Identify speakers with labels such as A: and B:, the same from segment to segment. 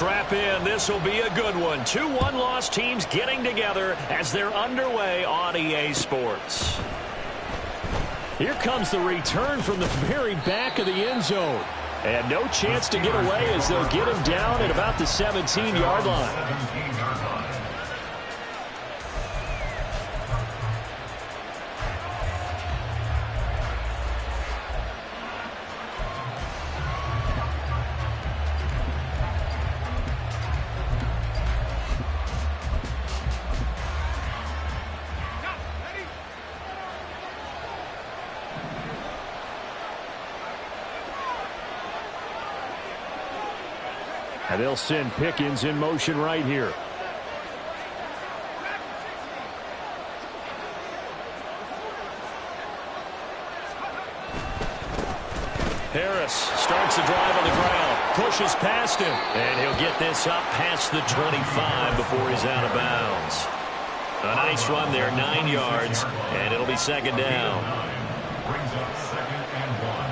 A: Strap in. This will be a good one. 2 one-loss teams getting together as they're underway on EA Sports. Here comes the return from the very back of the end zone. And no chance to get away as they'll get him down at about the 17-yard line. And they'll send Pickens in motion right here. Harris starts the drive on the ground, pushes past him, and he'll get this up past the 25 before he's out of bounds. A nice run there, 9 yards, and it'll be second down.
B: Brings up 2nd and 1.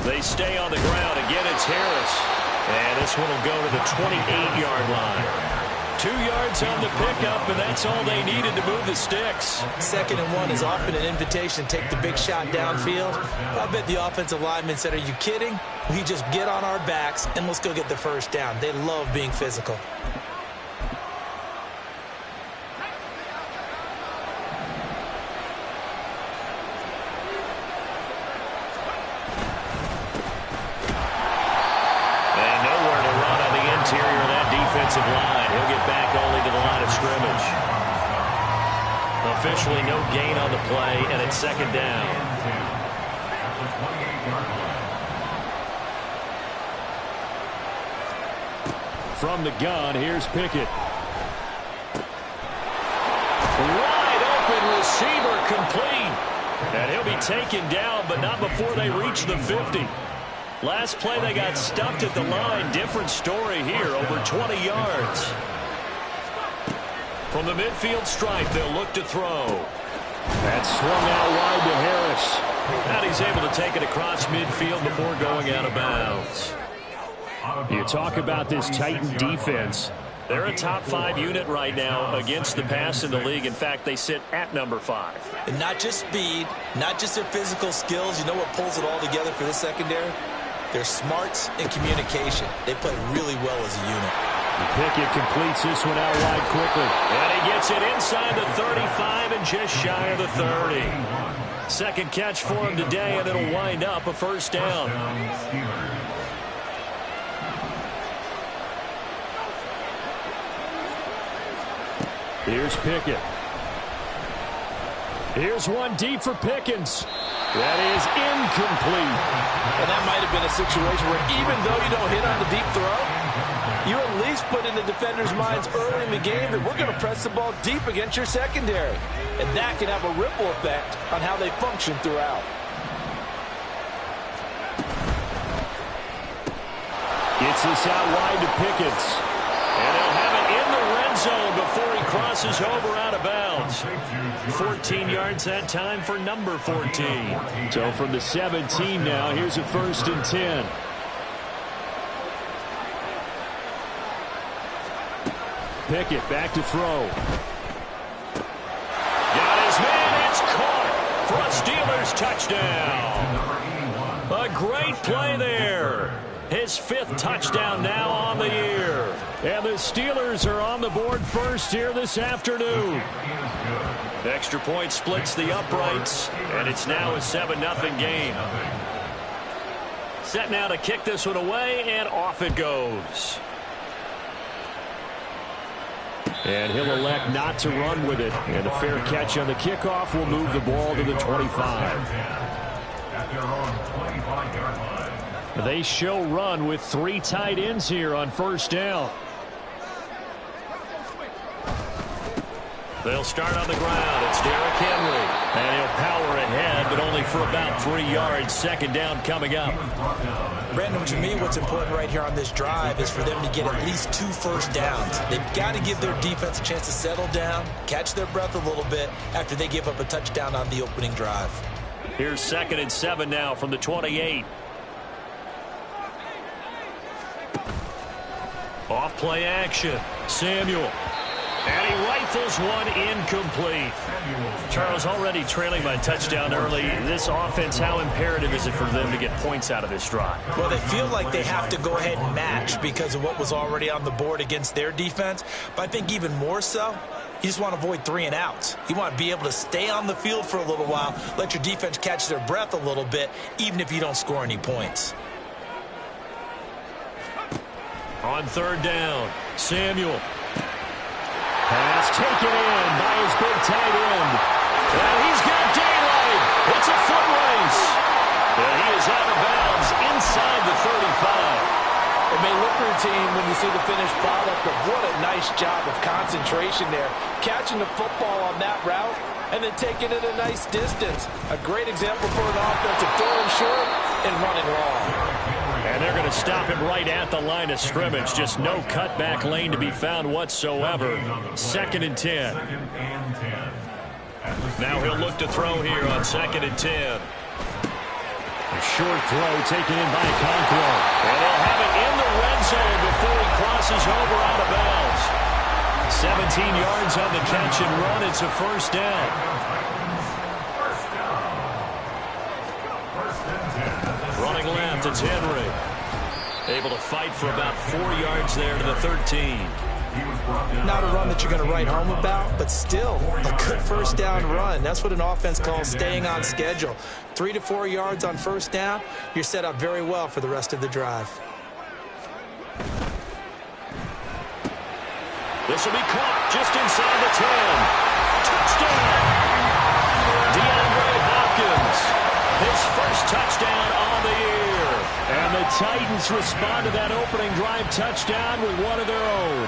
A: They stay on the ground. Again, it's Harris. And this one will go to the 28-yard line. 2 yards on the pickup, and that's all they needed to move the sticks.
C: 2nd and 1 is often an invitation to take the big shot downfield. I bet the offensive lineman said, "Are you kidding? We just get on our backs and let's go get the first down." They love being physical.
A: Line. He'll get back only to the line of scrimmage. Officially no gain on the play, and it's second down. From the gun, here's Pickett. Wide open receiver complete. And he'll be taken down, but not before they reach the 50. Last play, they got stuffed at the line. Different story here, over 20 yards. From the midfield stripe, they'll look to throw. That's swung out wide to Harris. And he's able to take it across midfield before going out of bounds. You talk about this Titan defense. They're a top 5 unit right now against the pass in the league. In fact, they sit at number 5.
C: And not just speed, not just their physical skills. You know what pulls it all together for this secondary? Their smarts and communication. They play really well as a unit.
A: Pickett completes this one out wide quickly. And he gets it inside the 35 and just shy of the 30. Second catch for him today, and it'll wind up a first down. Here's Pickett. Here's one deep for Pickens. That is incomplete.
C: And that might have been a situation where even though you don't hit on the deep throw, you at least put in the defender's minds early in the game that we're going to press the ball deep against your secondary. And that can have a ripple effect on how they function throughout.
A: Gets this out wide to Pickens. And they'll have it in the red zone before he crosses over out of bounds. 14 yards that time for number 14. So from the 17 now, here's a 1st and 10. Pickett back to throw. Got his man. It's caught for a Steelers touchdown. A great play there. His 5th touchdown now on the year. And the Steelers are on the board first here this afternoon. Extra point splits the uprights, and it's now a 7-0 game. Set now to kick this one away, and off it goes. And he'll elect not to run with it. And a fair catch on the kickoff will move the ball to the 25.
B: At their own 25-yard line.
A: They show run with 3 tight ends here on first down. They'll start on the ground. It's Derrick Henry. And he'll power ahead, but only for about 3 yards. Second down coming up.
C: Brandon, to me, what's important right here on this drive is for them to get at least 2 first downs. They've got to give their defense a chance to settle down, catch their breath a little bit after they give up a touchdown on the opening drive.
A: Here's 2nd and 7 now from the 28. Off play action. Samuel. And he rifles one incomplete. Charles, already trailing by touchdown early. This offense, how imperative is it for them to get points out of this drive?
C: Well, they feel like they have to go ahead and match because of what was already on the board against their defense. But I think even more so, you just want to avoid 3 and outs. You want to be able to stay on the field for a little while, let your defense catch their breath a little bit, even if you don't score any points.
A: On 3rd down, Samuel. Pass taken in by his big tight end. And he's got daylight. It's a foot race. And he is out of bounds inside the 35.
C: It may look routine when you see the finished product, but what a nice job of concentration there. Catching the football on that route and then taking it a nice distance. A great example for an offense of throwing short and running long.
A: And they're going to stop him right at the line of scrimmage. Just no cutback lane to be found whatsoever. 2nd and 10. Now he'll look to throw here on 2nd and 10. A short throw taken in by Conquo. And they'll have it in the red zone before he crosses over out of bounds. 17 yards on the catch and run. It's a 1st down. Running left, it's Henry. Able to fight for about 4 yards there to the 13.
C: Not a run that you're going to write home about, but still a good 1st down run. That's what an offense calls staying on schedule. 3 to 4 yards on 1st down, you're set up very well for the rest of the drive.
A: This will be caught just inside the 10. Touchdown! DeAndre Hopkins. His first touchdown on the year. And the Titans respond to that opening drive touchdown with one of their own.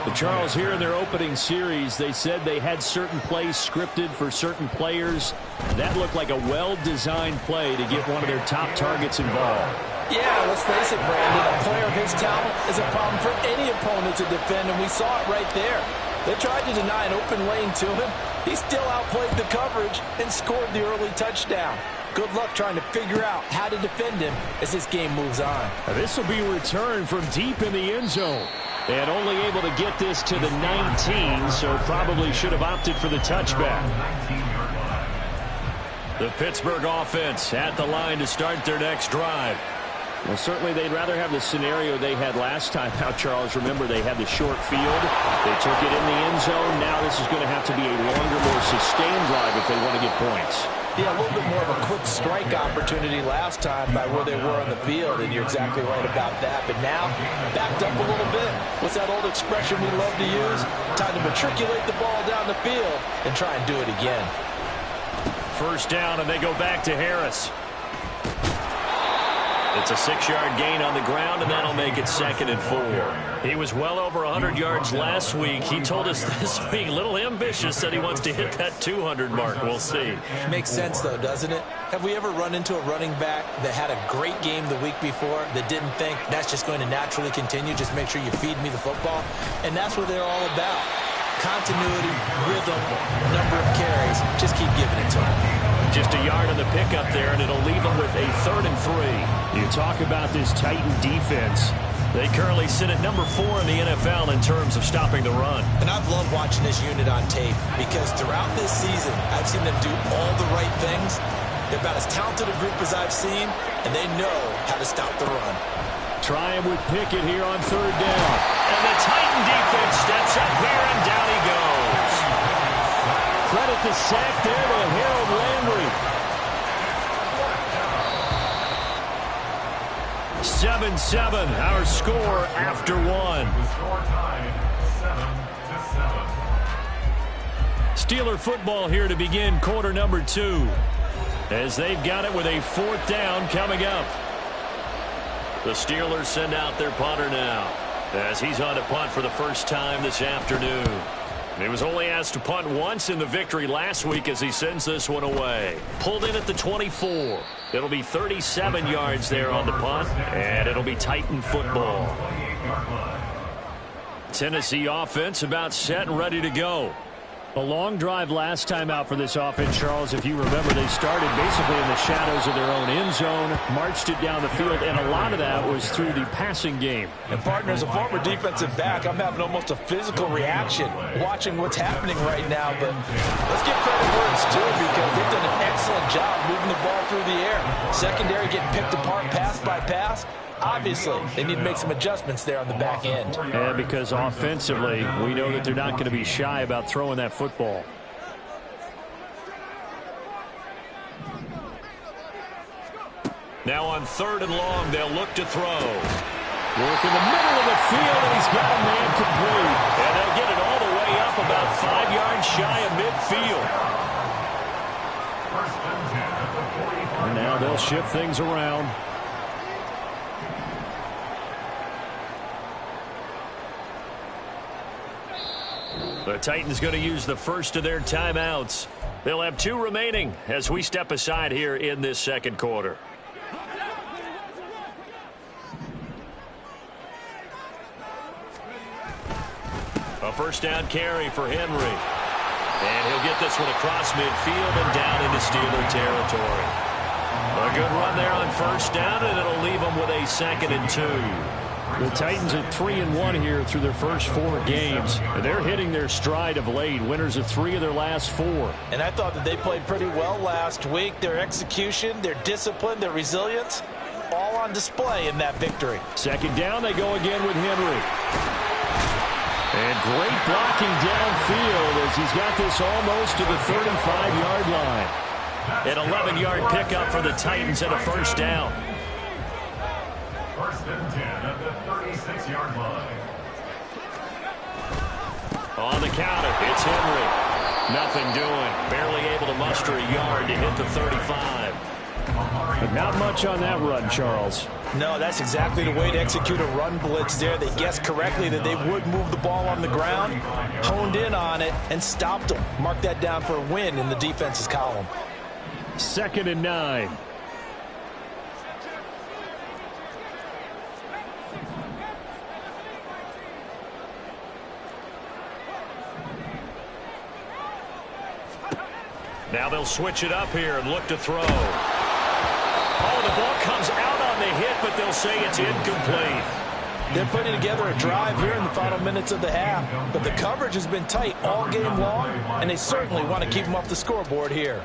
A: The Charles, here in their opening series, they said they had certain plays scripted for certain players. That looked like a well-designed play to get one of their top targets involved.
C: Yeah, let's face it, Brandon. A player of his talent is a problem for any opponent to defend, and we saw it right there. They tried to deny an open lane to him. He still outplayed the coverage and scored the early touchdown. Good luck trying to figure out how to defend him as this game moves on.
A: This will be returned from deep in the end zone. And only able to get this to the 19, so probably should have opted for the touchback. The Pittsburgh offense at the line to start their next drive. Well, certainly they'd rather have the scenario they had last time. Now, Charles, remember they had the short field. They took it in the end zone. Now this is going to have to be a longer, more sustained drive if they want to get points.
C: Yeah, a little bit more of a quick strike opportunity last time by where they were on the field, and you're exactly right about that. But now, backed up a little bit. What's that old expression we love to use? Time to matriculate the ball down the field and try and do it again.
A: 1st down, and they go back to Harris. It's a 6-yard gain on the ground, and that'll make it 2nd and 4. He was well over 100 yards last week. He told us this week, a little ambitious, said he wants to hit that 200 mark. We'll see.
C: Makes sense, though, doesn't it? Have we ever run into a running back that had a great game the week before that didn't think that's just going to naturally continue? Just make sure you feed me the football. And that's what they're all about. Continuity, rhythm, number of carries. Just keep giving it to him.
A: Just a yard on the pickup there, and it'll leave them with a 3rd and 3. You talk about this Titan defense. They currently sit at number 4 in the NFL in terms of stopping the run.
C: And I've loved watching this unit on tape because throughout this season, I've seen them do all the right things. They're about as talented a group as I've seen, and they know how to stop the run.
A: Try him with Pickett here on 3rd down. And the Titan defense steps up here, and down he goes. Credit the sack there to Harold Landry. 7-7, our score after 1.
B: Score tied 7-7.
A: Steeler football here to begin quarter number 2. As they've got it with a 4th down coming up. The Steelers send out their punter now, as he's on to punt for the first time this afternoon. He was only asked to punt once in the victory last week as he sends this one away. Pulled in at the 24. It'll be 37 yards there on the punt, and it'll be Titan football. Tennessee offense about set and ready to go. A long drive last time out for this offense, Charles. If you remember, they started basically in the shadows of their own end zone, marched it down the field, and a lot of that was through the passing game.
C: And, partner, as a former defensive back, I'm having almost a physical reaction watching what's happening right now. But let's give credit where it's due because they've done an excellent job moving the ball through the air. Secondary getting picked apart pass by pass. Obviously, they need to make some adjustments there on the back end.
A: Yeah, because offensively, we know that they're not going to be shy about throwing that football. Now on 3rd and long, they'll look to throw. Work in the middle of the field, and he's got a man complete. And they'll get it all the way up about 5 yards shy of midfield. And now they'll shift things around. The Titans going to use the first of their timeouts. They'll have 2 remaining as we step aside here in this second quarter. A first down carry for Henry. And he'll get this one across midfield and down into Steeler territory. A good run there on first down, and it'll leave them with a 2nd and 2. The Titans at 3-1 here through their first 4 games. They're hitting their stride of late, winners of 3 of their last 4.
C: And I thought that they played pretty well last week. Their execution, their discipline, their resilience, all on display in that victory.
A: 2nd down, they go again with Henry. And great blocking downfield as he's got this almost to the 35-yard line. An 11-yard pickup for the Titans at a first down.
B: 1st and 10 at the 36-yard line.
A: On the counter, it's Henry. Nothing doing. Barely able to muster a yard to hit the 35. But not much on that run, Charles.
C: No, that's exactly the way to execute a run blitz there. They guessed correctly that they would move the ball on the ground, honed in on it, and stopped them. Mark that down for a win in the defense's column.
A: 2nd and 9. Now they'll switch it up here and look to throw. Oh, the ball comes out on the hit, but they'll say it's incomplete.
C: They're putting together a drive here in the final minutes of the half, but the coverage has been tight all game long, and they certainly want to keep them off the scoreboard here.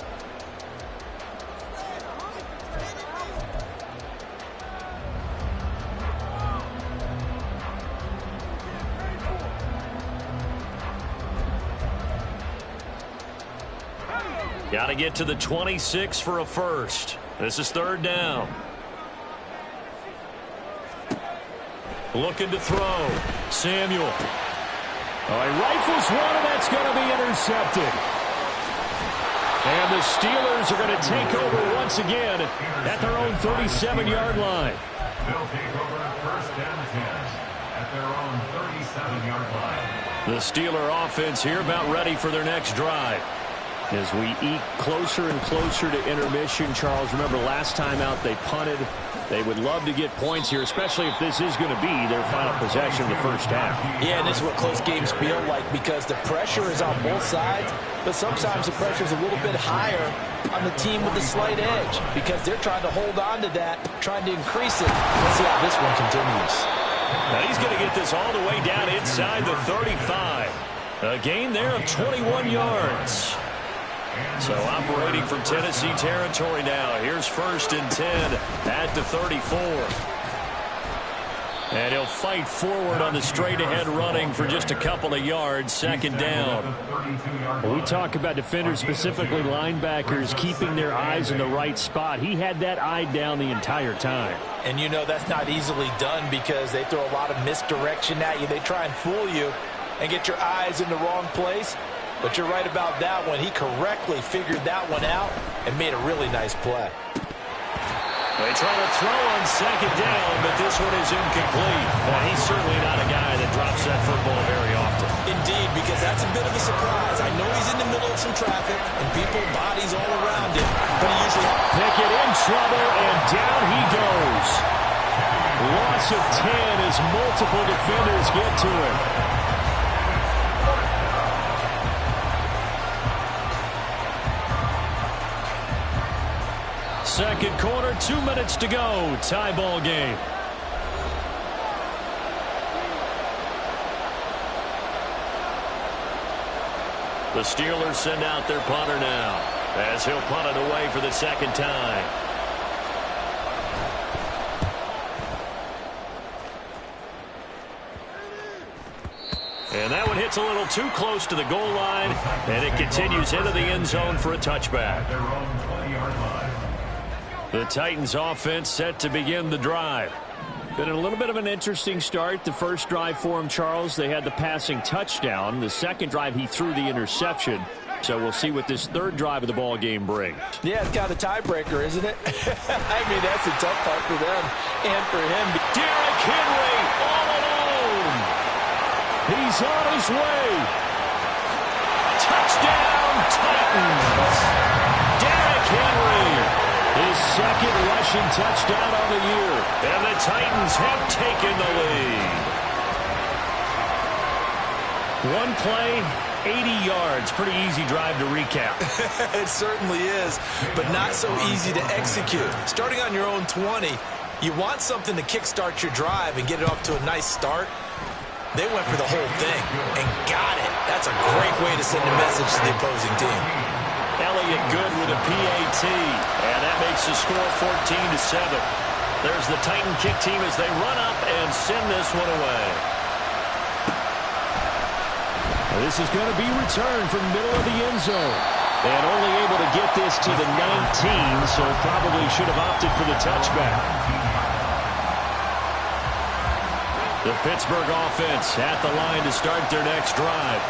A: Got to get to the 26 for a first. This is 3rd down. Looking to throw. Samuel. Oh, he rifles one, and that's going to be intercepted. And the Steelers are going to take over once again at their own 37-yard line.
B: They'll take over 1st and 10 at their own 37-yard line.
A: The Steeler offense here about ready for their next drive. As we eke closer and closer to intermission, Charles, remember last time out they punted. They would love to get points here, especially if this is going to be their final possession of the first half.
C: Yeah, and this is what close games feel like because the pressure is on both sides, but sometimes the pressure is a little bit higher on the team with the slight edge because they're trying to hold on to that, trying to increase it. Let's see how this one continues.
A: Now he's going to get this all the way down inside the 35. A gain there of 21 yards. So operating from Tennessee territory now. Here's 1st and 10 at the 34. And he'll fight forward on the straight-ahead running for just a couple of yards. 2nd down. When we talk about defenders, specifically linebackers, keeping their eyes in the right spot, he had that eye down the entire time.
C: And you know that's not easily done because they throw a lot of misdirection at you. They try and fool you and get your eyes in the wrong place. But you're right about that one. He correctly figured that one out and made a really nice play.
A: They try to throw on 2nd down, but this one is incomplete. Well, he's certainly not a guy that drops that football very often.
C: Indeed, because that's a bit of a surprise. I know he's in the middle of some traffic and people, bodies all around him, but he usually...
A: Pickett in trouble, and down he goes. Loss of 10 as multiple defenders get to him. Second quarter, 2 minutes to go. Tie ball game. The Steelers send out their punter now, as he'll punt it away for the second time. And that one hits a little too close to the goal line, and it continues into the end zone for a touchback. The Titans offense set to begin the drive. Been a little bit of an interesting start. The first drive for him, Charles, they had the passing touchdown. The second drive, he threw the interception. So we'll see what this third drive of the ball game brings.
C: Yeah, it's kind of a tiebreaker, isn't it? I mean, that's a tough part for them and for him.
A: Derrick Henry all alone. He's on his way. Touchdown, Titans. Derrick Henry. His second rushing touchdown on the year. And the Titans have taken the lead. One play, 80 yards. Pretty easy drive to recap.
C: It certainly is, but not so easy to execute. Starting on your own 20, you want something to kickstart your drive and get it off to a nice start. They went for the whole thing and got it. That's a great way to send a message to the opposing team.
A: Elliott good with a PAT, and that makes the score 14-7. There's the Titan kick team as they run up and send this one away. This is going to be returned from middle of the end zone. And only able to get this to the 19, so probably should have opted for the touchback. The Pittsburgh offense at the line to start their next drive.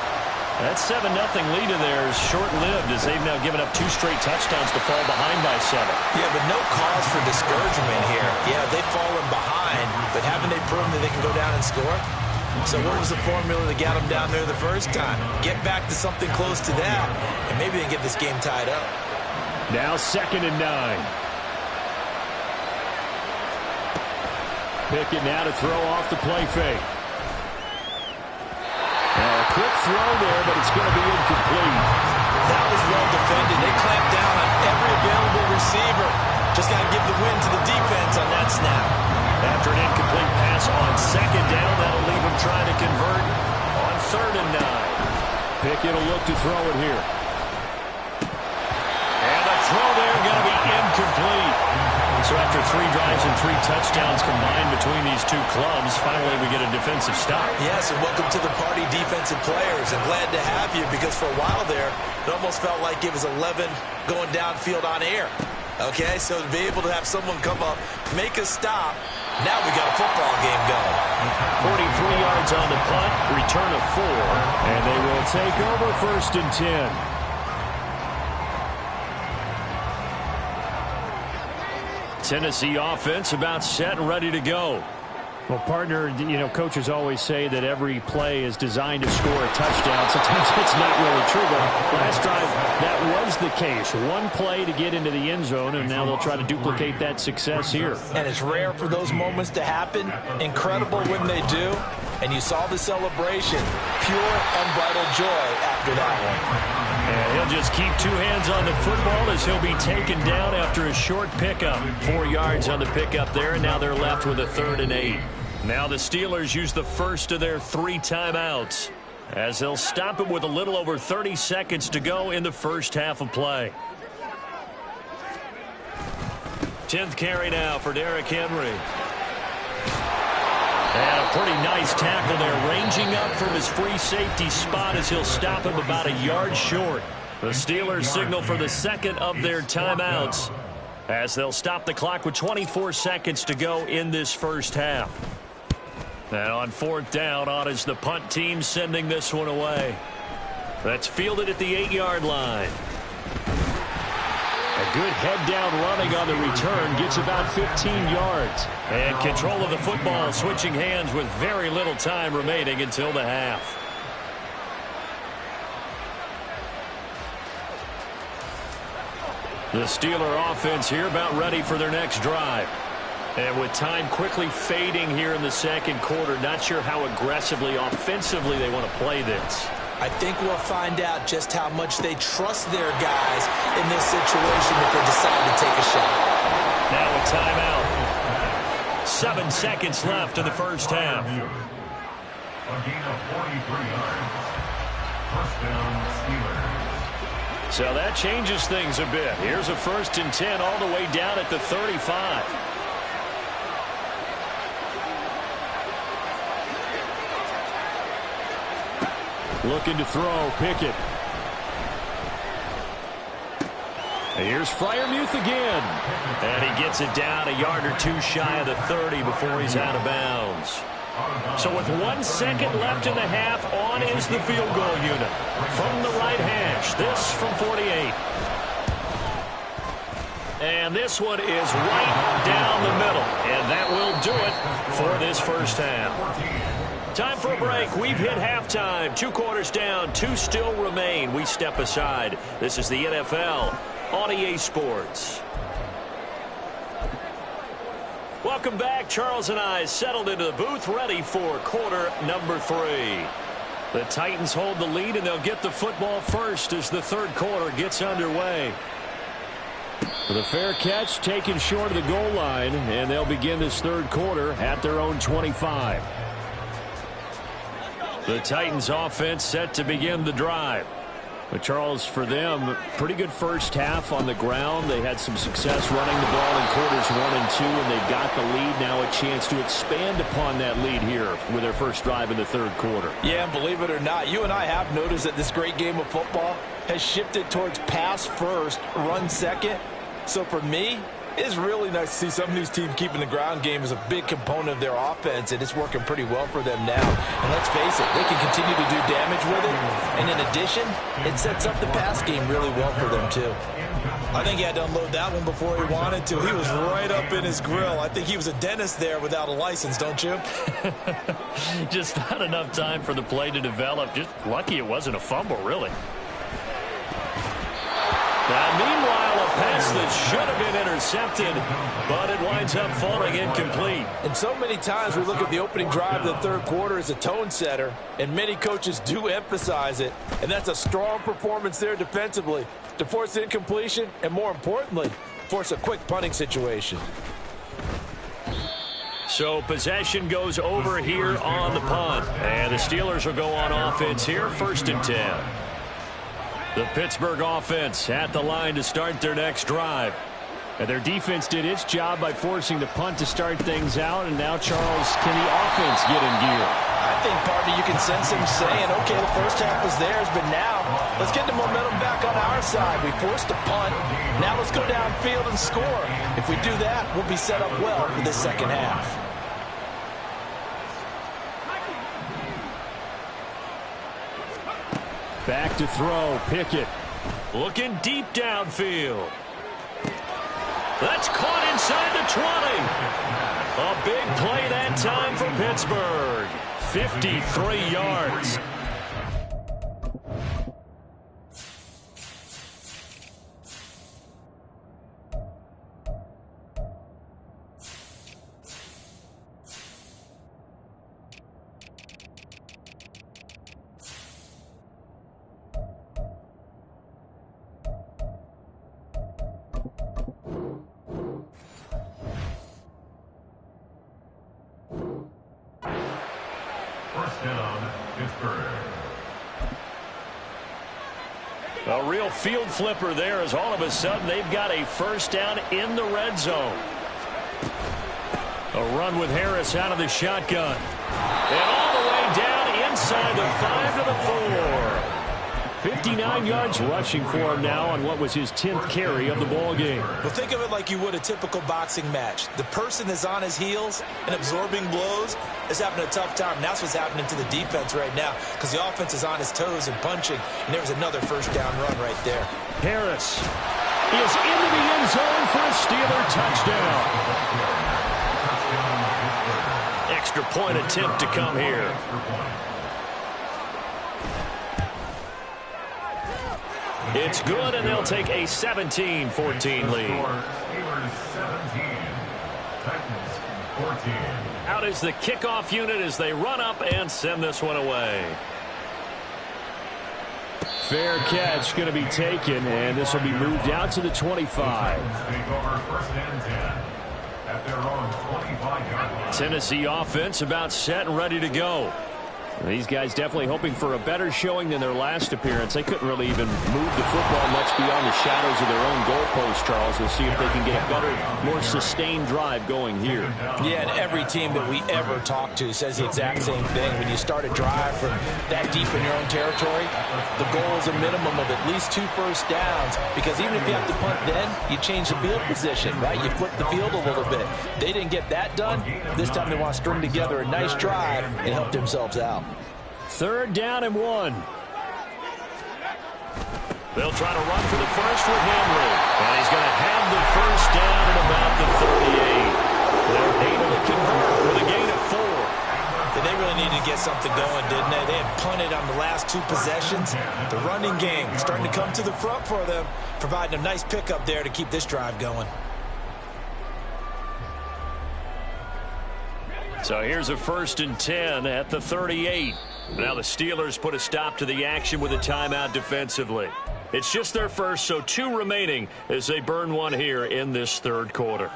A: That 7-0 lead of theirs short-lived as they've now given up 2 straight touchdowns to fall behind by 7.
C: Yeah, but no cause for discouragement here. Yeah, they've fallen behind, but haven't they proven that they can go down and score? So what was the formula that got them down there the first time? Get back to something close to that, and maybe they can get this game tied up.
A: Now 2nd and 9. Pickett now to throw off the play fake. A quick throw there, but it's going to be incomplete.
C: That was well defended. They clamped down on every available receiver. Just got to give the win to the defense on that snap.
A: After an incomplete pass on 2nd down, that'll leave him trying to convert on 3rd and 9. Pickett will look to throw it here. And the throw there going to be incomplete. So after 3 drives and 3 touchdowns combined between these two clubs, finally we get a defensive stop.
C: Yes, and welcome to the party, defensive players. And glad to have you because for a while there, it almost felt like it was 11 going downfield on air. Okay, so to be able to have someone come up, make a stop, now we got a football game going.
A: 43 yards on the punt, return of 4, and they will take over 1st and 10. Tennessee offense about set and ready to go. Well, partner, you know, coaches always say that every play is designed to score a touchdown. Sometimes it's not really true, but last drive, that was the case. One play to get into the end zone, and now they'll try to duplicate that success here.
C: And it's rare for those moments to happen. Incredible when they do. And you saw the celebration. Pure, unbridled joy after that one.
A: And he'll just keep 2 hands on the football as he'll be taken down after a short pickup. 4 yards on the pickup there, and now they're left with a 3rd and 8. Now the Steelers use the first of their 3 timeouts as they'll stop it with a little over 30 seconds to go in the first half of play. 10th carry now for Derrick Henry. And a pretty nice tackle there, ranging up from his free safety spot as he'll stop him about a yard short. The Steelers signal for the 2nd of their timeouts as they'll stop the clock with 24 seconds to go in this first half. And on 4th down, on is the punt team sending this one away. That's fielded at the 8-yard line. A good head-down running on the return, gets about 15 yards. And control of the football, switching hands with very little time remaining until the half. The Steeler offense here about ready for their next drive. And with time quickly fading here in the second quarter, not sure how aggressively, offensively they want to play this.
C: I think we'll find out just how much they trust their guys in this situation if they decide to take a shot.
A: Now a timeout. 7 seconds left in the first half.
B: A gain of 43 yards. First down, Steelers.
A: So that changes things a bit. Here's a 1st and 10 all the way down at the 35. Looking to throw, Pickett. And here's Freiermuth again. And he gets it down a yard or two shy of the 30 before he's out of bounds. So with 1 second left in the half, on is the field goal unit. From the right hash, this from 48. And this one is right down the middle. And that will do it for this first half. Time for a break. We've hit halftime. 2 quarters down, 2 still remain. We step aside. This is the NFL on EA Sports. Welcome back. Charles and I settled into the booth, ready for quarter number 3. The Titans hold the lead, and they'll get the football first as the 3rd quarter gets underway. The fair catch taken short of the goal line, and they'll begin this 3rd quarter at their own 25. The Titans offense set to begin the drive. But Charles, for them, pretty good first half on the ground. They had some success running the ball in quarters 1 and 2, and they got the lead. Now a chance to expand upon that lead here with their first drive in the 3rd quarter.
C: Yeah, and believe it or not, you and I have noticed that this great game of football has shifted towards pass first, run second. So for me, it's really nice to see some of these teams keeping the ground game as a big component of their offense, and it's working pretty well for them now. And let's face it, they can continue to do damage with it. And in addition, it sets up the pass game really well for them, too. I think he had to unload that one before he wanted to. He was right up in his grill. I think he was a dentist there without a license, don't you?
A: Just not enough time for the play to develop. Just lucky it wasn't a fumble, really. Now, meanwhile, a pass that should have been intercepted, but it winds up falling incomplete.
C: And so many times we look at the opening drive of the 3rd quarter as a tone setter, and many coaches do emphasize it. And that's a strong performance there defensively to force incompletion and, more importantly, force a quick punting situation.
A: So possession goes over here on the punt. And the Steelers will go on offense here, 1st and 10. The Pittsburgh offense at the line to start their next drive. And their defense did its job by forcing the punt to start things out. And now, Charles, can the offense get in gear?
C: I think, partner, you can sense him saying, okay, the first half was theirs, but now let's get the momentum back on our side. We forced a punt. Now let's go downfield and score. If we do that, we'll be set up well for the second half.
A: Back to throw, Pickett. Looking deep downfield. That's caught inside the 20. A big play that time for Pittsburgh. 53 yards. A real field flipper there as all of a sudden they've got a first down in the red zone. A run with Harris out of the shotgun. And all the way down inside the 5 to the 4. 59 yards rushing for him now on what was his 10th carry of the ball game.
C: Well, think of it like you would a typical boxing match. The person is on his heels and absorbing blows is having a tough time. And that's what's happening to the defense right now because the offense is on his toes and punching. And there was another first down run right there.
A: Harris is into the end zone for a Steeler touchdown. Extra point attempt to come here. It's good, and they'll take a 17-14 lead. Out is the kickoff unit as they run up and send this one away. Fair catch going to be taken, and this will be moved out to the 25. Tennessee offense about set and ready to go. These guys definitely hoping for a better showing than their last appearance. They couldn't really even move the football much beyond the shadows of their own goalpost, Charles. We'll see if they can get a better, more sustained drive going here.
C: Yeah, and every team that we ever talk to says the exact same thing. When you start a drive from that deep in your own territory, the goal is a minimum of at least 2 first downs, because even if you have to punt then, you change the field position, right? You flip the field a little bit. They didn't get that done. This time they want to string together a nice drive and help themselves out.
A: 3rd down and 1. They'll try to run for the first with Henry. And he's going to have the first down at about the 38. They're able to convert with a gain of 4.
C: And they really needed to get something going, didn't they? They had punted on the last 2 possessions. The running game starting to come to the front for them, providing a nice pickup there to keep this drive going.
A: So here's a 1st and 10 at the 38. Now the Steelers put a stop to the action with a timeout defensively. It's just their first, so 2 remaining as they burn one here in this 3rd quarter.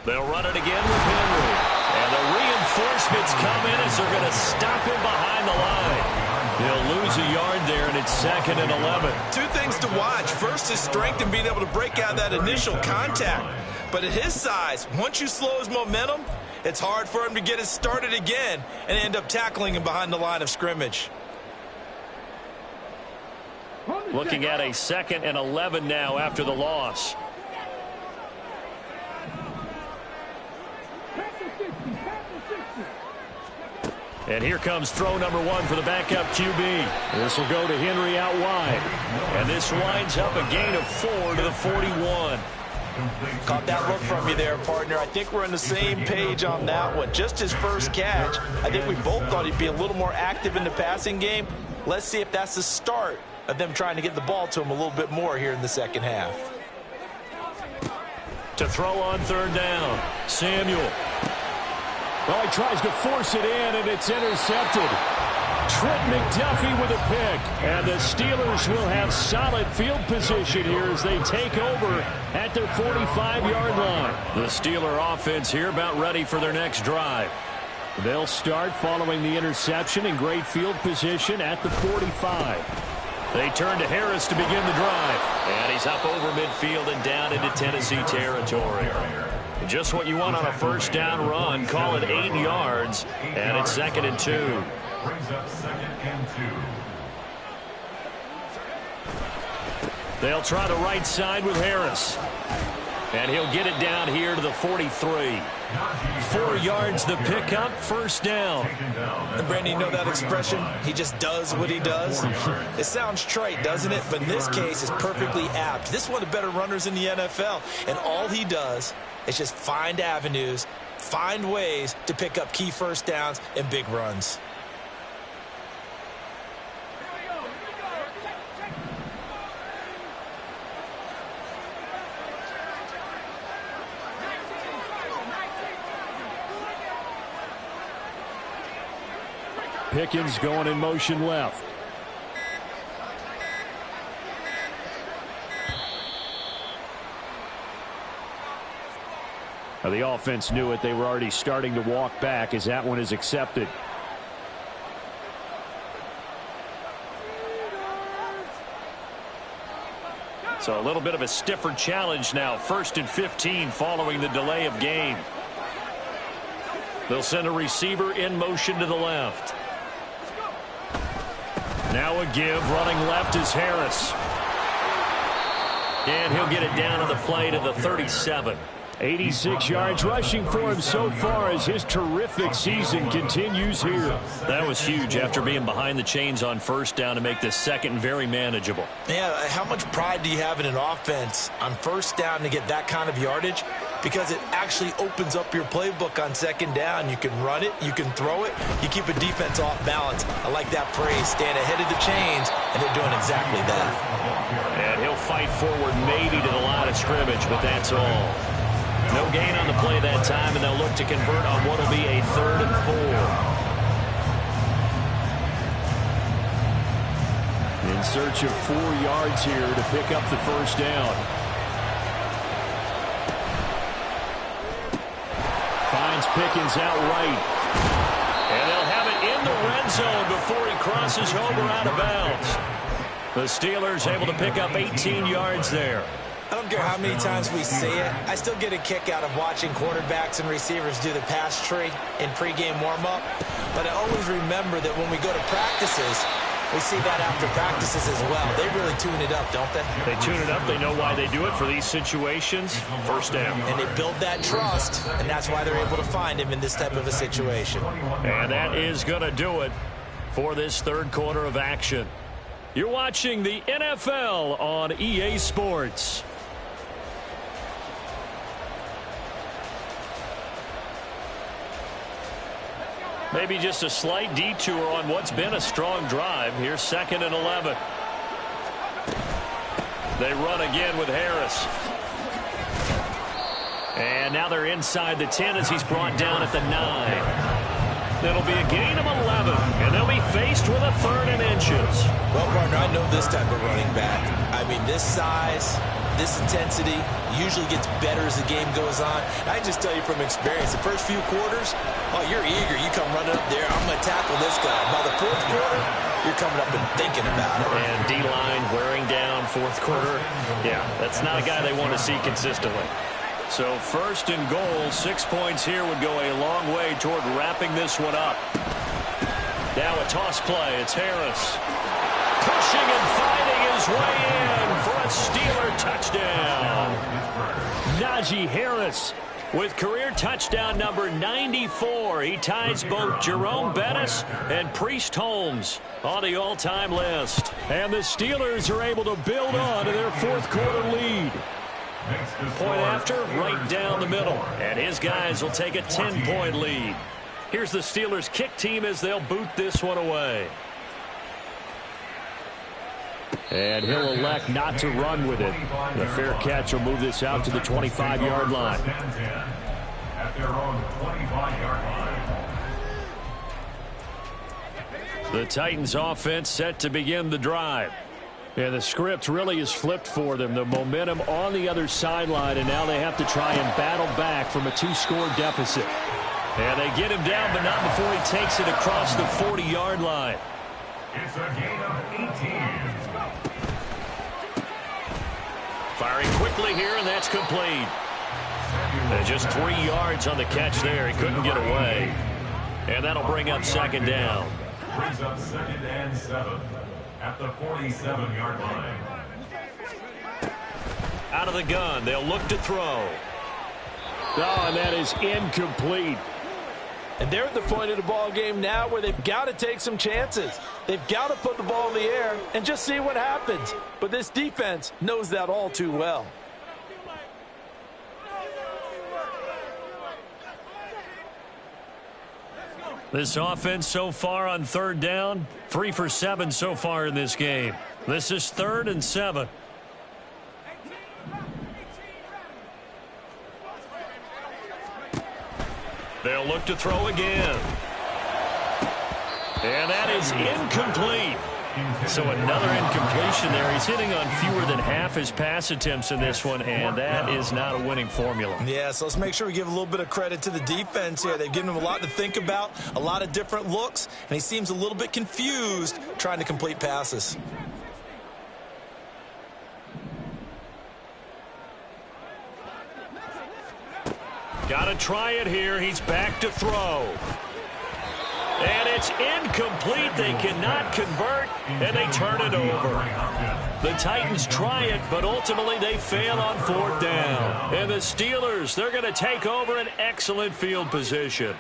A: They'll run it again with Henry. And the reinforcements come in as they're going to stop him behind the line. He'll lose a yard there, and it's 2nd and 11.
C: 2 things to watch. First is strength and being able to break out that initial contact. But at his size, once you slow his momentum, it's hard for him to get it started again and end up tackling him behind the line of scrimmage.
A: Looking at a 2nd and 11 now after the loss. And here comes throw number 1 for the backup QB. This will go to Henry out wide. And this winds up a gain of 4 to the 41.
C: Caught that look from you there, partner. I think we're on the same page on that one. Just his first catch. I think we both thought he'd be a little more active in the passing game. Let's see if that's the start of them trying to get the ball to him a little bit more here in the second half.
A: To throw on 3rd down, Samuel. Well, he tries to force it in, and it's intercepted. Trent McDuffie with a pick. And the Steelers will have solid field position here as they take over at their 45-yard line. The Steeler offense here about ready for their next drive. They'll start following the interception in great field position at the 45. They turn to Harris to begin the drive. And he's up over midfield and down into Tennessee territory. Just what you want on a 1st down run. Call it 8 yards, and it's 2nd and 2.
B: Brings up 2nd and 2.
A: They'll try the right side with Harris. And he'll get it down here to the 43. 4 yards the pickup, 1st down.
C: And Brandon, you know that expression? He just does what he does. It sounds trite, doesn't it? But in this case, it's perfectly apt. This is one of the better runners in the NFL. And all he does is just find avenues, find ways to pick up key 1st downs and big runs.
A: Pickens going in motion left. Now the offense knew it. They were already starting to walk back as that one is accepted. So a little bit of a stiffer challenge now. 1st and 15 following the delay of game. They'll send a receiver in motion to the left. Now a give. Running left is Harris. And he'll get it down on the play to the 37. 86 yards rushing for him so far as his terrific season continues here. That was huge after being behind the chains on 1st down to make this 2nd very manageable.
C: Yeah, how much pride do you have in an offense on 1st down to get that kind of yardage? because it actually opens up your playbook on second down. You can run it, you can throw it, you keep a defense off balance. I like that phrase, stand ahead of the chains, and they're doing exactly that.
A: And he'll fight forward maybe to the line of scrimmage, but that's all. No gain on the play that time, and they'll look to convert on what will be a 3rd and 4. In search of 4 yards here to pick up the first down. Finds Pickens out right. And they'll have it in the red zone before he crosses over out of bounds. The Steelers able to pick up 18 yards there.
C: I don't care how many times we say it, I still get a kick out of watching quarterbacks and receivers do the pass tree in pregame warm-up. But I always remember that when we go to practices, we see that after practices as well. They really tune it up, don't they?
A: They tune it up. They know why they do it for these situations. First down.
C: And they build that trust, and that's why they're able to find him in this type of a situation.
A: And that is going to do it for this 3rd quarter of action. You're watching the NFL on EA Sports. Maybe just a slight detour on what's been a strong drive. Here's 2nd and 11. They run again with Harris. And now they're inside the 10 as he's brought down at the 9. It'll be a gain of 11, and they'll be faced with a 3rd and inches.
C: Well, partner, I know this type of running back. I mean, this size, this intensity usually gets better as the game goes on. I just tell you from experience, the first few quarters, oh, you're eager. You come running up there, I'm going to tackle this guy. By the 4th quarter, you're coming up and thinking about it.
A: And D-line wearing down 4th quarter. Yeah, that's not a guy they want to see consistently. So 1st and goal, 6 points here would go a long way toward wrapping this one up. Now a toss play. It's Harris. Pushing and fighting his way in for a Steeler touchdown. Najee Harris with career touchdown number 94. He ties both Jerome Bettis and Priest Holmes on the all-time list. And the Steelers are able to build on to their 4th quarter lead. Point after, right down the middle. And his guys will take a 10-point lead. Here's the Steelers kick team as they'll boot this one away. And he'll elect not to run with it. The fair catch will move this out to the 25-yard line.
B: At their own 25-yard line.
A: The Titans offense set to begin the drive. And the script really is flipped for them. The momentum on the other sideline, and now they have to try and battle back from a 2-score deficit. And they get him down, but not before he takes it across the 40-yard line.
B: It's a gain of 18.
A: Firing quickly here, and that's complete. And just 3 yards on the catch there. He couldn't get away. And that'll bring up 2nd down.
B: Brings up 2nd and 7. At the 47-yard line.
A: Out of the gun, they'll look to throw. Oh, and that is incomplete.
C: And they're at the point of the ball game now where they've got to take some chances. They've got to put the ball in the air and just see what happens. But this defense knows that all too well.
A: This offense so far on 3rd down, 3 for 7 so far in this game. This is 3rd and 7. They'll look to throw again. And that is incomplete. So another incompletion there. He's hitting on fewer than half his pass attempts in this one, and that is not a winning formula.
C: Yeah, so let's make sure we give a little bit of credit to the defense here. They've given him a lot to think about, a lot of different looks, and he seems a little bit confused trying to complete passes.
A: Got to try it here. He's back to throw. And it's incomplete. They cannot convert, and they turn it over. The Titans try it, but ultimately they fail on 4th down. And the Steelers, they're going to take over an excellent field position.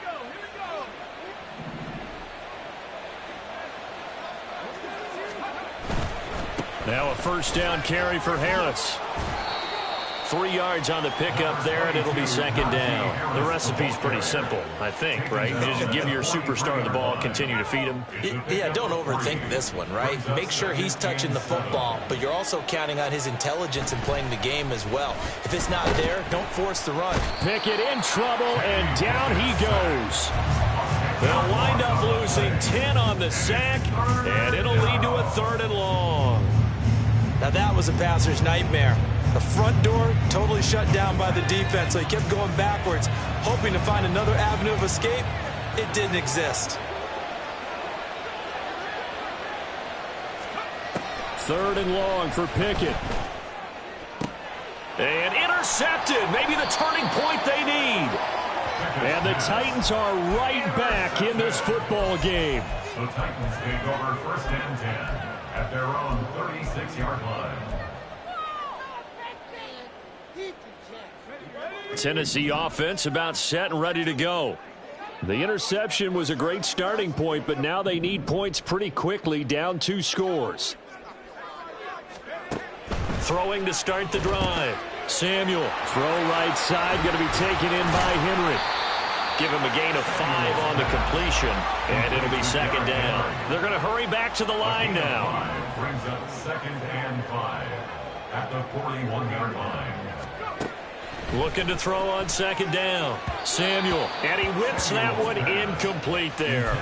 A: Now a 1st down carry for Harris. 3 yards on the pickup there, and it'll be second down.
D: The recipe's pretty simple, I think, right? Just give your superstar the ball, continue to feed him.
C: Yeah, don't overthink this one, right? Make sure he's touching the football, but you're also counting on his intelligence in playing the game as well. If it's not there, don't force the run.
A: Pickett in trouble, and down he goes. They'll wind up losing 10 on the sack, and it'll lead to a 3rd and long.
C: Now that was a passer's nightmare. The front door totally shut down by the defense, so he kept going backwards, hoping to find another avenue of escape. It didn't exist.
A: 3rd and long for Pickett. And intercepted. Maybe the turning point they need. And the Titans are right back in this football game.
B: The Titans take over 1st and 10 at their own 36-yard line.
A: Tennessee offense about set and ready to go. The interception was a great starting point, but now they need points pretty quickly, down 2 scores. Throwing to start the drive. Samuel, throw right side, going to be taken in by Henry. Give him a gain of 5 on the completion, and it'll be second down. They're going to hurry back to the line now.
B: Brings up 2nd and 5 at the 41-yard line.
A: Looking to throw on second down. Samuel, and he whips that one incomplete there.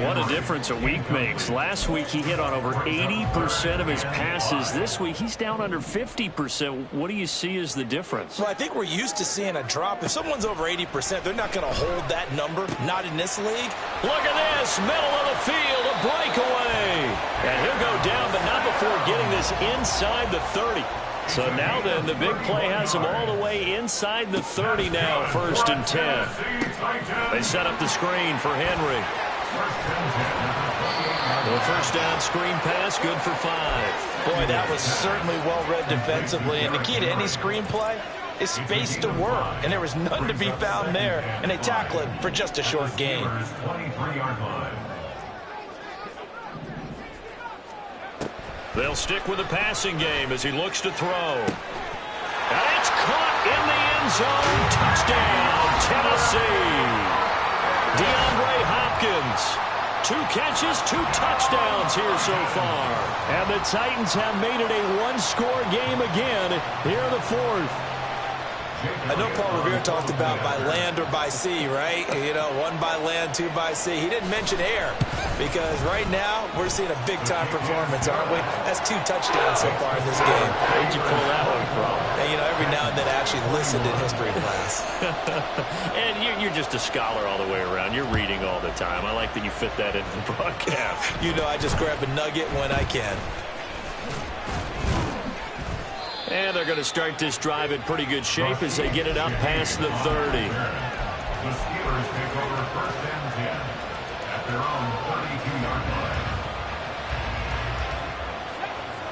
A: What a difference a week makes. Last week he hit on over 80% of his passes. This week he's down under 50%. What do you see as the difference?
C: Well, I think we're used to seeing a drop. If someone's over 80%, they're not going to hold that number, not in this league.
A: Look at this, middle of the field, a breakaway. And he'll go down, but not before getting this inside the 30. So now then, the big play has him all the way inside the 30 now, 1st and 10. They set up the screen for Henry. The 1st down screen pass, good for 5.
C: Boy, that was certainly well-read defensively. And the key to any screen play is space to work. And there was none to be found there. And they tackle it for just a short gain.
B: 23-yard line.
A: They'll stick with the passing game as he looks to throw. And it's caught in the end zone. Touchdown, Tennessee. DeAndre Hopkins. 2 catches, 2 touchdowns here so far. And the Titans have made it a 1-score game again here in the 4th.
C: I know Paul Revere talked about by land or by sea, right? You know, 1 by land, 2 by sea. He didn't mention air because right now we're seeing a big-time performance, aren't we? That's 2 touchdowns so far in this game.
A: Where'd you pull that one from?
C: And, you know, every now and then I actually listened in history class.
A: And you're just a scholar all the way around. You're reading all the time. I like that you fit that into the broadcast.
C: You know, I just grab a nugget when I can.
A: And they're going to start this drive in pretty good shape as they get it up past the 30.
B: The Steelers take over 1st and 10 at their own 32-yard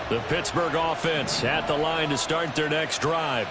B: line.
A: The Pittsburgh offense at the line to start their next drive.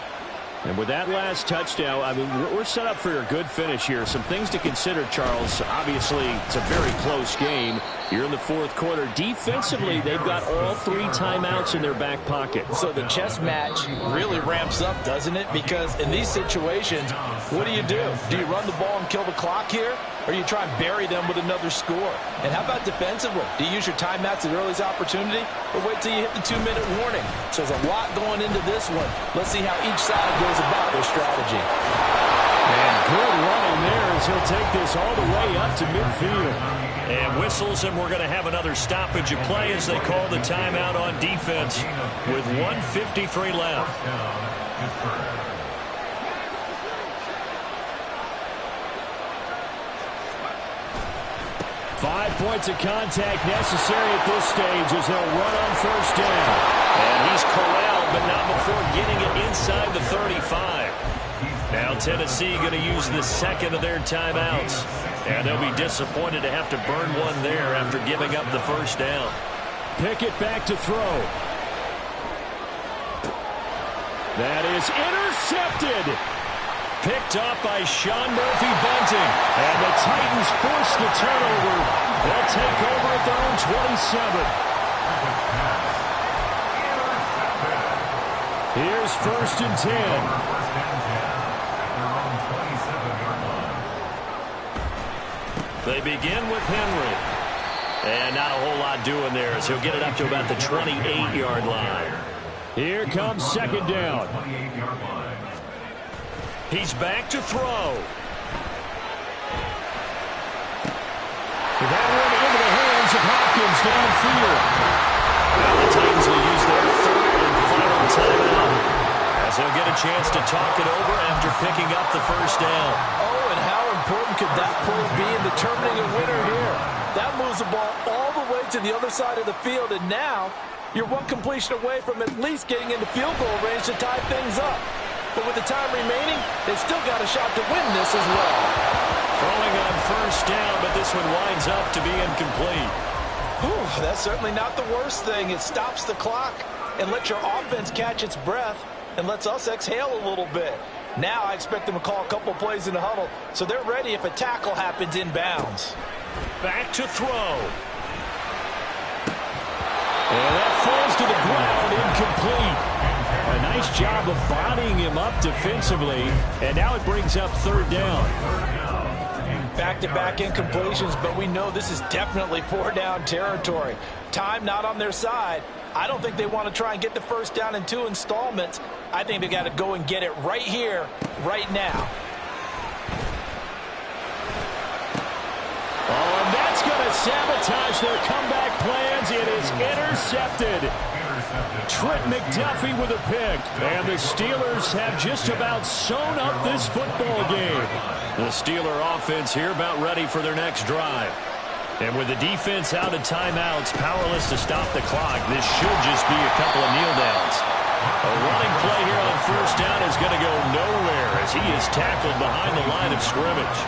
A: And with that last touchdown, I mean, we're set up for a good finish here. Some things to consider, Charles. Obviously, it's a very close game. You're in the 4th quarter. Defensively, they've got all 3 timeouts in their back pocket.
C: So the chess match really ramps up, doesn't it? Because in these situations, what do? Do you run the ball and kill the clock here? Or you try and bury them with another score? And how about defensively? Do you use your timeouts at the earliest opportunity? Or wait till you hit the 2-minute warning? So there's a lot going into this one. Let's see how each side goes about their strategy.
A: And good running there as he'll take this all the way up to midfield. And whistles, and we're going to have another stoppage of play as they call the timeout on defense with 1:53 left. 5 points of contact necessary at this stage as they'll run on 1st down. And he's corralled, but not before getting it inside the 35. Now Tennessee going to use the 2nd of their timeouts. And they'll be disappointed to have to burn one there after giving up the 1st down. Pickett back to throw. That is intercepted. Picked up by Sean Murphy-Bunting. And the Titans force the turnover. They'll take over at their own 27. Here's 1st and 10.
B: First and 10 at their own 27-yard line.
A: They begin with Henry. And not a whole lot doing there as he'll get it up to about the 28-yard line. Here comes 2nd down.
B: 28-yard line.
A: He's back to throw. That one into the hands of Hopkins downfield. Now the Titans will use their 3rd and final timeout as they'll get a chance to talk it over after picking up the 1st down.
C: Oh, and how important could that play be in determining a winner here? That moves the ball all the way to the other side of the field, and now you're one completion away from at least getting into field goal range to tie things up. But with the time remaining, they've still got a shot to win this as well.
A: Throwing on 1st down, but this one winds up to be incomplete.
C: Whew, that's certainly not the worst thing. It stops the clock and lets your offense catch its breath and lets us exhale a little bit. Now I expect them to call a couple plays in the huddle so they're ready if a tackle happens inbounds.
A: Back to throw. And that falls to the ground, incomplete. A nice job of bodying him up defensively, and now it brings up 3rd down.
C: Back-to-back incompletions, but we know this is definitely 4-down territory. Time not on their side. I don't think they want to try and get the 1st down in 2 installments. I think they got to go and get it right here, right now.
A: Oh, and that's going to sabotage their comeback plans. It is intercepted. Trent McDuffie with a pick. And the Steelers have just about sewn up this football game. The Steeler offense here about ready for their next drive. And with the defense out of timeouts, powerless to stop the clock, this should just be a couple of kneel downs. A running play here on 1st down is going to go nowhere as he is tackled behind the line of scrimmage.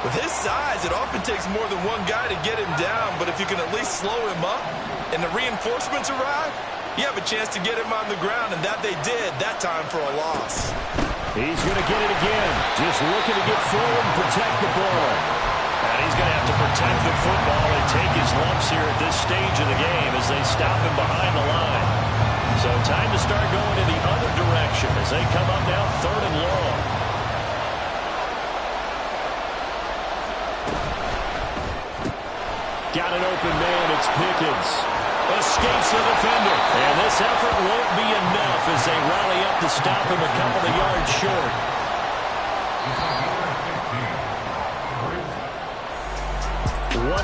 C: With his size, it often takes more than one guy to get him down, but if you can at least slow him up and the reinforcements arrive, you have a chance to get him on the ground, and that they did that time for a loss.
A: He's going to get it again, just looking to get forward and protect the ball. And he's going to have to protect the football and take his lumps here at this stage of the game as they stop him behind the line. So time to start going in the other direction as they come up now 3rd and long. Got an open man, it's Pickens. Escapes the defender. And this effort won't be enough as they rally up to stop him a couple of yards short. What